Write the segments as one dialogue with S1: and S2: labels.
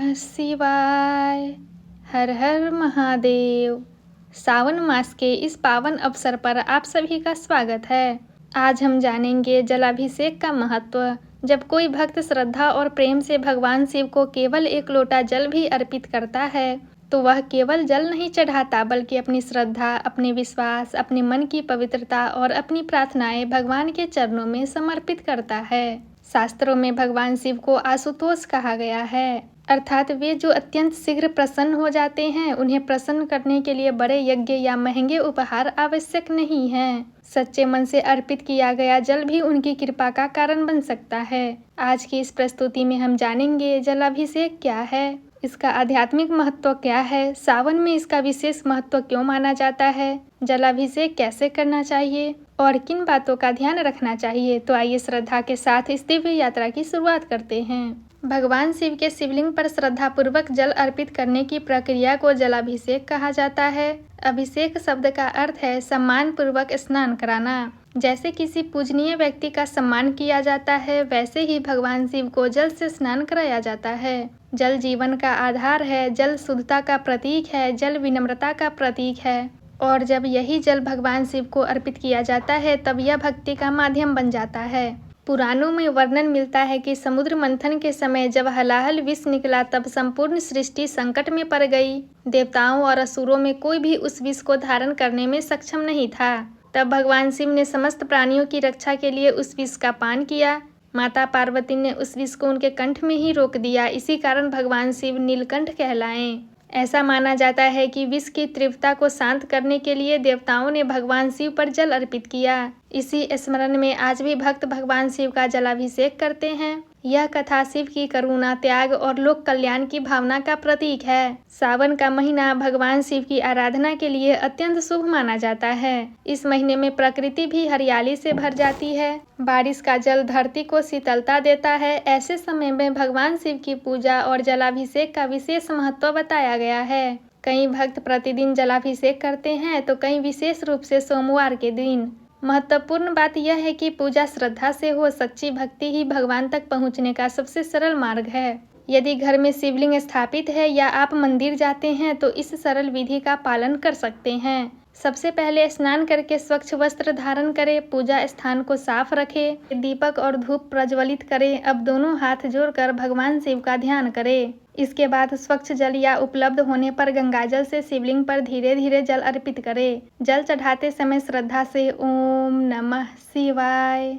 S1: नमः शिवाय। हर हर महादेव। सावन मास के इस पावन अवसर पर आप सभी का स्वागत है। आज हम जानेंगे जलाभिषेक का महत्व। जब कोई भक्त श्रद्धा और प्रेम से भगवान शिव को केवल एक लोटा जल भी अर्पित करता है तो वह केवल जल नहीं चढ़ाता बल्कि अपनी श्रद्धा, अपने विश्वास, अपने मन की पवित्रता और अपनी प्रार्थनाएं भगवान के चरणों में समर्पित करता है। शास्त्रों में भगवान शिव को आशुतोष कहा गया है, अर्थात वे जो अत्यंत शीघ्र प्रसन्न हो जाते हैं। उन्हें प्रसन्न करने के लिए बड़े यज्ञ या महंगे उपहार आवश्यक नहीं हैं। सच्चे मन से अर्पित किया गया जल भी उनकी कृपा का कारण बन सकता है। आज की इस प्रस्तुति में हम जानेंगे जलाभिषेक क्या है, इसका आध्यात्मिक महत्व क्या है, सावन में इसका विशेष महत्व क्यों माना जाता है, जलाभिषेक कैसे करना चाहिए और किन बातों का ध्यान रखना चाहिए। तो आइए श्रद्धा के साथ इस दिव्य यात्रा की शुरुआत करते हैं। भगवान शिव के शिवलिंग पर श्रद्धा पूर्वक जल अर्पित करने की प्रक्रिया को जलाभिषेक कहा जाता है। अभिषेक शब्द का अर्थ है सम्मान पूर्वक स्नान कराना। जैसे किसी पूजनीय व्यक्ति का सम्मान किया जाता है, वैसे ही भगवान शिव को जल से स्नान कराया जाता है। जल जीवन का आधार है, जल शुद्धता का प्रतीक है, जल विनम्रता का प्रतीक है और जब यही जल भगवान शिव को अर्पित किया जाता है तब यह भक्ति का माध्यम बन जाता है। पुराणों में वर्णन मिलता है कि समुद्र मंथन के समय जब हलाहल विष निकला तब संपूर्ण सृष्टि संकट में पड़ गई। देवताओं और असुरों में कोई भी उस विष को धारण करने में सक्षम नहीं था। तब भगवान शिव ने समस्त प्राणियों की रक्षा के लिए उस विष का पान किया। माता पार्वती ने उस विष को उनके कंठ में ही रोक दिया। इसी कारण भगवान शिव नीलकंठ कहलाए। ऐसा माना जाता है कि विष की तीव्रता को शांत करने के लिए देवताओं ने भगवान शिव पर जल अर्पित किया। इसी स्मरण में आज भी भक्त भगवान शिव का जलाभिषेक करते हैं। यह कथा शिव की करुणा, त्याग और लोक कल्याण की भावना का प्रतीक है। सावन का महीना भगवान शिव की आराधना के लिए अत्यंत शुभ माना जाता है। इस महीने में प्रकृति भी हरियाली से भर जाती है। बारिश का जल धरती को शीतलता देता है। ऐसे समय में भगवान शिव की पूजा और जलाभिषेक का विशेष महत्व बताया गया है। कई भक्त प्रतिदिन जलाभिषेक करते हैं तो कई विशेष रूप से सोमवार के दिन। महत्वपूर्ण बात यह है कि पूजा श्रद्धा से हो। सच्ची भक्ति ही भगवान तक पहुंचने का सबसे सरल मार्ग है। यदि घर में शिवलिंग स्थापित है या आप मंदिर जाते हैं तो इस सरल विधि का पालन कर सकते हैं। सबसे पहले स्नान करके स्वच्छ वस्त्र धारण करें, पूजा स्थान को साफ रखें, दीपक और धूप प्रज्वलित करें। अब दोनों हाथ जोड़कर भगवान शिव का ध्यान करें। इसके बाद स्वच्छ जल या उपलब्ध होने पर गंगाजल से शिवलिंग पर धीरे धीरे जल अर्पित करें। जल चढ़ाते समय श्रद्धा से ओम नमः शिवाय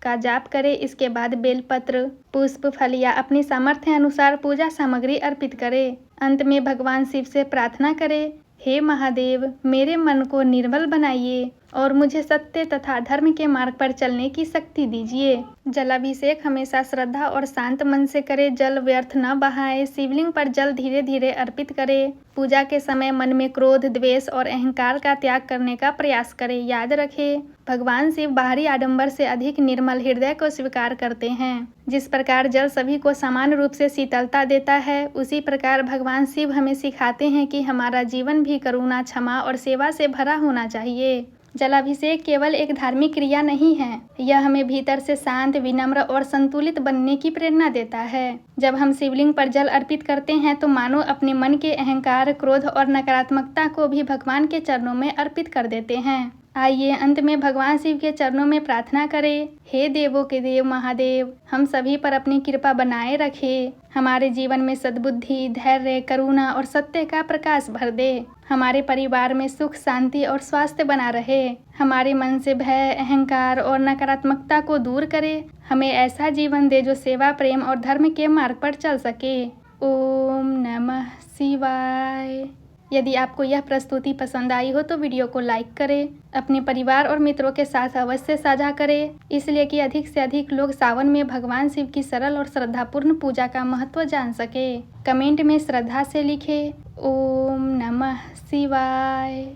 S1: का जाप करें। इसके बाद बेलपत्र, पुष्प, फल या अपनी सामर्थ्य अनुसार पूजा सामग्री अर्पित करें। अंत में भगवान शिव से प्रार्थना करें, हे महादेव, मेरे मन को निर्मल बनाइए और मुझे सत्य तथा धर्म के मार्ग पर चलने की शक्ति दीजिए। जलाभिषेक हमेशा श्रद्धा और शांत मन से करें। जल व्यर्थ न बहाएं। शिवलिंग पर जल धीरे धीरे अर्पित करें। पूजा के समय मन में क्रोध, द्वेष और अहंकार का त्याग करने का प्रयास करें। याद रखें, भगवान शिव बाहरी आडंबर से अधिक निर्मल हृदय को स्वीकार करते हैं। जिस प्रकार जल सभी को समान रूप से शीतलता देता है, उसी प्रकार भगवान शिव हमें सिखाते हैं कि हमारा जीवन भी करुणा, क्षमा और सेवा से भरा होना चाहिए। जलाभिषेक केवल एक धार्मिक क्रिया नहीं है, यह हमें भीतर से शांत, विनम्र और संतुलित बनने की प्रेरणा देता है। जब हम शिवलिंग पर जल अर्पित करते हैं तो मानो अपने मन के अहंकार, क्रोध और नकारात्मकता को भी भगवान के चरणों में अर्पित कर देते हैं। आइए अंत में भगवान शिव के चरणों में प्रार्थना करें, हे देवों के देव महादेव, हम सभी पर अपनी कृपा बनाए रखें। हमारे जीवन में सद्बुद्धि, धैर्य, करुणा और सत्य का प्रकाश भर दे। हमारे परिवार में सुख, शांति और स्वास्थ्य बना रहे। हमारे मन से भय, अहंकार और नकारात्मकता को दूर करे। हमें ऐसा जीवन दे जो सेवा, प्रेम और धर्म के मार्ग पर चल सके। ओम नमः शिवाय। यदि आपको यह प्रस्तुति पसंद आई हो तो वीडियो को लाइक करें, अपने परिवार और मित्रों के साथ अवश्य साझा करें, इसलिए कि अधिक से अधिक लोग सावन में भगवान शिव की सरल और श्रद्धापूर्ण पूजा का महत्व जान सके। कमेंट में श्रद्धा से लिखें, ओम नमः शिवाय।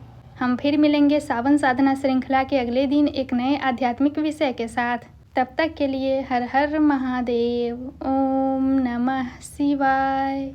S1: हम फिर मिलेंगे सावन साधना श्रृंखला के अगले दिन एक नए आध्यात्मिक विषय के साथ। तब तक के लिए हर हर महादेव। ओम नमः शिवाय।